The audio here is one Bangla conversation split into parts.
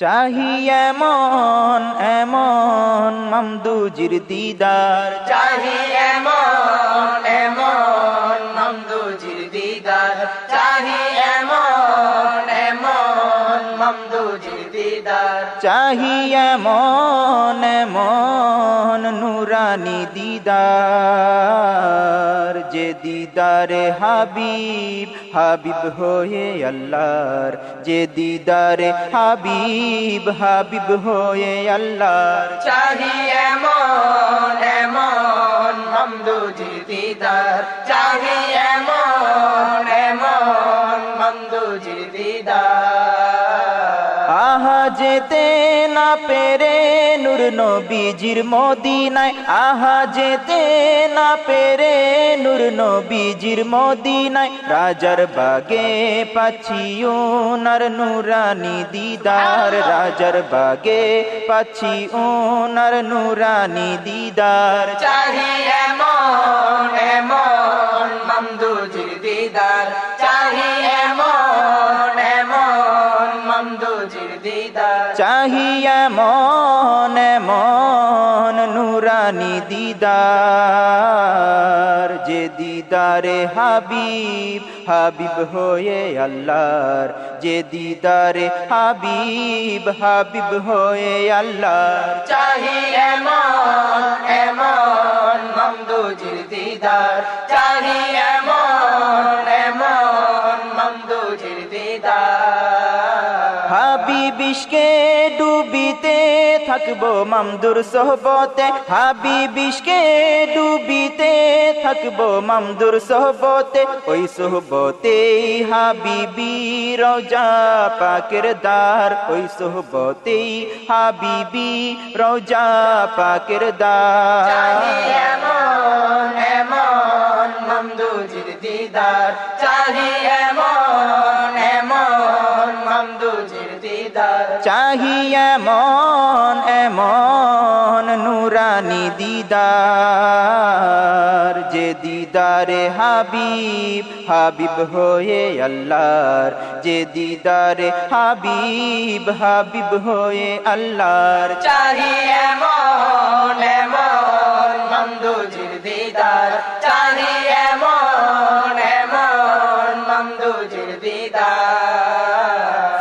চাহি এমন এমন মামদুজির দিদার, চাহি এমন এমন মামদুজির দিদার, চাহি এমন এমন মামদুজির দিদার, চাহি এমন এমন নুরানি দিদার, যে দিদারে হাবিব হাবিব হয়ে আল্লাহর, যে দিদারে হাবিব হাবিব হয়ে আল্লাহর। চাহি এমন এমন মামদুজির দিদার, চাহি এমন এমন মামদুজির দিদার। আহা যেতে না পেরে নূর নবীজির মদিনায়, আহা যেতে না পেরে নূর নবীজির মদিনায়, রাজার বাগে পাচ্ছি ওনার নুরানি দিদার, রাজার বাগে পাচ্ছি ওনার নুরানি দিদার। চাহি এমন এমন মামদুজির দিদার, চাহি এমন এমন মামদুজির দিদার, চাহি এমন এমন নুরানি দিদার, যে দিদারে হাবিব হাবিব হয়ে আল্লাহর, যে দিদারে হাবিব হাবিব হয়ে আল্লাহর। চাহি এমন এমন মামদুজির দিদার, চাহি এমন এমন মামদুজির দিদার। হাবিব ইশকে ডুবিতে থাকবো মামদুর সোহবতে, হাবিব ইশকে ডুবিতে থাকবো মামদুর সোহবতে, ওই সোহবতে হাবিবি রওজা পাকের দ্বার, ওই সোহবতে হাবিবি রওজা পাকের দ্বার। চাহি এমন এমন মামদুজির দিদার, চাহি এমন এমন মামদুজির দিদার, চাহি এমন এমন নুরানি দিদার, যে দিদারে হাবিব হাবিব হয়ে আল্লাহর, যে দিদারে হাবিব হাবিব হয়ে আল্লাহর। চাহি এমন এমন মামদুজির দিদার, চাহি এমন এমন মামদুজির দিদার।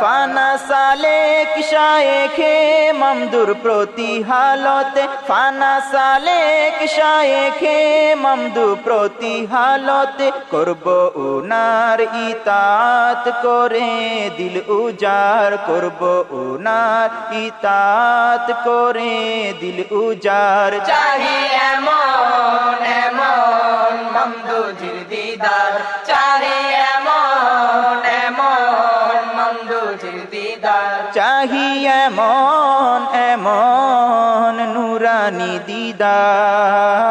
ফানা সালেক শায়েখে মামদুর প্রতি হালতে, ফানা সালেক শায়েখে মামদু প্রতি হালতে, করব উনার ইতাত করে দিল উজার, করব উনার ইতাত করে দিল উজার। চাহি এমন এমন মামদুজির দিদার, চাহি এমন এমন মামদুজির দিদার, চাহি এমন এমন নুরানি দিদার,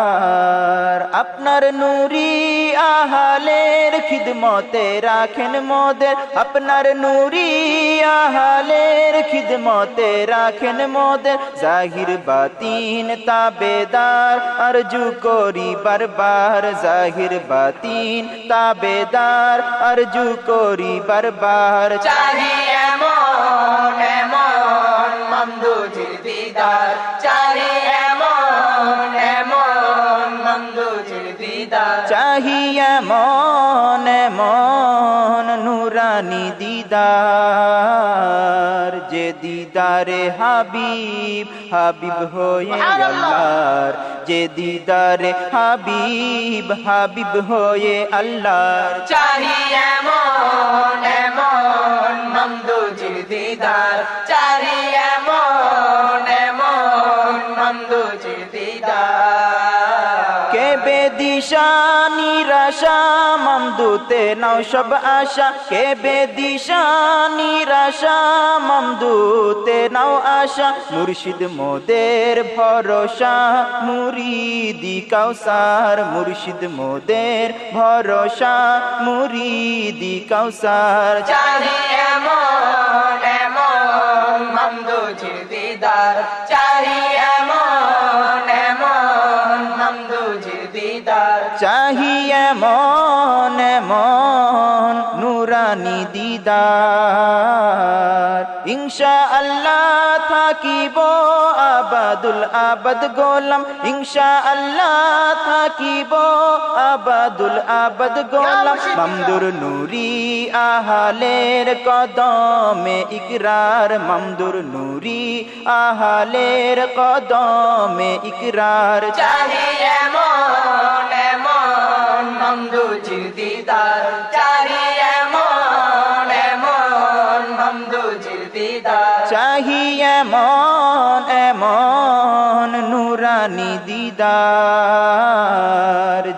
আপনার নুরি আহালের খিদমতে রাখেন মোদের, আপনার নুরি আহালের খিদমতে রাখেন মোদের, জাহির বাতিন তাবেদার আরজু করি বারবার, জাহির বাতিন তাবেদার আরজু করি বারবার। চাহি এমন এমন মামদুজির দিদার, চাহি এমন এমন মামদুজির দিদার, চাহি এমন এমন নুরানি দিদার, যে দিদারে হাবিব হাবিব হয়ে আল্লাহর, যে দিদারে হাবিব হাবিব হয়ে আল্লাহর। চাহি এমন এমন মামদুজির দিদার, চাহি এমন এমন মামদুজির দিদার। কে বেদিশা নিরাশা মামদুতে নাও সব আশা, কে বেদিশা নিরাশা মামদুতে নাও আশা, মুর্শিদ মোদের ভরসা মুরিদি কাউসার, মুর্শিদ মোদের ভরসা মুরিদি কাউসার। চাহি এমন এমন মামদুজির দিদার, চাহি এমন এমন মামদুজির দিদার, চাহি এমন এমন নুরানি দিদার। ইনশাআল্লাহ থাকিব আবাদুল আবাদ গোলাম ইনশাআল্লাহ থাকিব আবাদুল আবাদ গোলাম মামদুর নুরি আহালের কদমে ইকরার মামদুর নুরি আহালের কদমে ইকরার চাহি এমন এমন মামদুজির দিদার চাহি এমন এমন মামদুজির দিদার চাহি এমন এমন নুরানি দিদার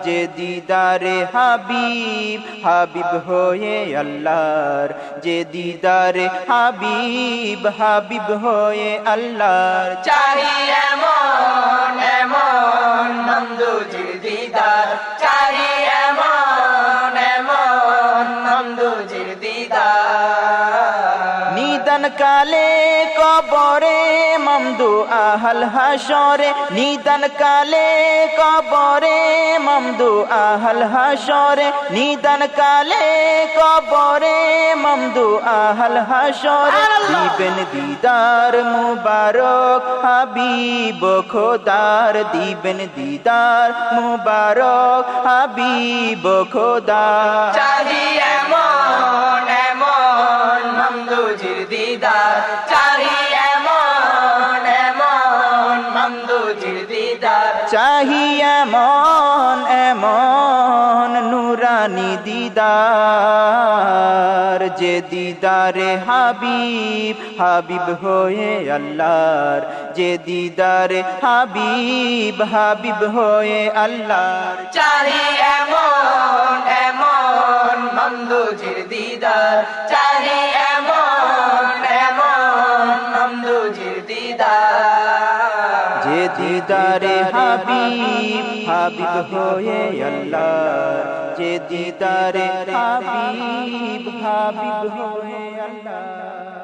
যে দিদারে হাবিব হাবিব হয়ে আল্লাহর যে দিদারে হাবিব হাবিব হয়ে আল্লাহর চাহি এমন এমন মামদুজির দিদার চাহি এমন এমন মামদুজির দিদার নিদান কালে কবরে মামদু আহাল হাসরে নিদান কালে কবরে মামদু আহাল হাসরে নিদান কালে কবরে মামদু আহাল হাসরে দিবেন দিদার মুবারক হাবিব খোদার দিবেন দিদার মুবারক হাবিব খোদা চাহি এমন এমন মামদুজির দিদার চাহি এমন এমন মামদুজির দিদার চাহি এমন এমন নুরানি দিদার যে দিদারে হাবিব হাবিব হয়ে আল্লাহর যে দিদারে হাবিব হাবিব হয়ে আল্লাহর চাহি এমন এমন মামদুজির দিদার চাহি এমন এমন মামদুজির দিদার যে দিদারে হাবিব হাবিব হয়ে আল্লাহর যে দিদারে হাবিব হাবিব হয়ে আল্লাহর